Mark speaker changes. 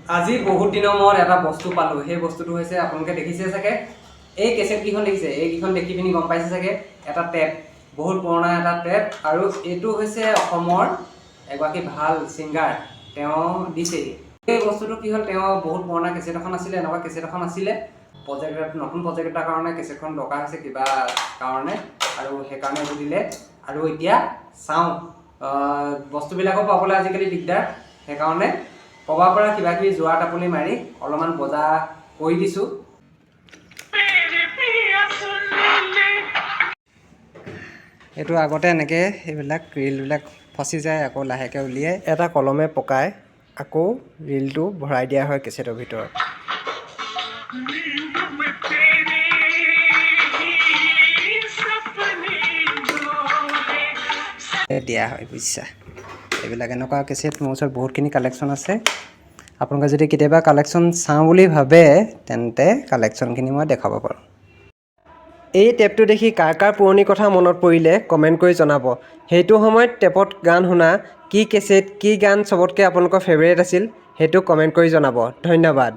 Speaker 1: আজি বহুত দিনৰ মূৰত এটা বস্তু পালোঁ। সেই বস্তুটো হৈছে আপোনালোকে দেখিছে চাগে, এই কেছেটকেইখন দেখিছে, এইকেইখন দেখি পিনি গম পাইছে চাগে, এটা টেপ, বহুত পুৰণা এটা টেপ। আৰু এইটো হৈছে অসমৰ এগৰাকী ভাল ছিংগাৰ, তেওঁ দিছেহি। এই বস্তুটো কি হ'ল, তেওঁ বহুত পুৰণা কেছেট এখন আছিলে, এনেকুৱা কেছেট এখন আছিলে, নতুন প্ৰজেক্ট এটাৰ কাৰণে কেছেটখন দৰকাৰ হৈছে কিবা কাৰণে, আৰু সেইকাৰণে এইটো দিলে। আৰু এতিয়া চাওঁ, বস্তুবিলাকো পাবলৈ আজিকালি দিগদাৰ, সেইকাৰণে ক'ৰবাৰ পৰা কিবা কিবি যোৱা টাপলি মাৰি অলপমান বজা কৰি দিছোঁ। এইটো আগতে এনেকৈ এইবিলাক ৰিলবিলাক ফচি যায়, আকৌ লাহেকৈ উলিয়াই এটা কলমে পকাই আকৌ ৰিলটো ভৰাই দিয়া হয় কেছেটৰ ভিতৰত। দিয়া হয় বুজিছা। এইবিলাক এনেকুৱা কেছেট মোৰ ওচৰত বহুতখিনি কালেকশ্যন আছে। আপোনালোকে যদি কেতিয়াবা কালেকশ্যন চাওঁ বুলি ভাবে তেন্তে কালেকশ্যনখিনি মই দেখাব পাৰোঁ। এই টেপটো দেখি কাৰ কাৰ পুৰণি কথা মনত পৰিলে কমেণ্ট কৰি জনাব। সেইটো সময়ত টেপত গান শুনা কি কেছেট কি গান চবতকৈ আপোনালোকৰ ফেভাৰিট আছিল সেইটো কমেণ্ট কৰি জনাব। ধন্যবাদ।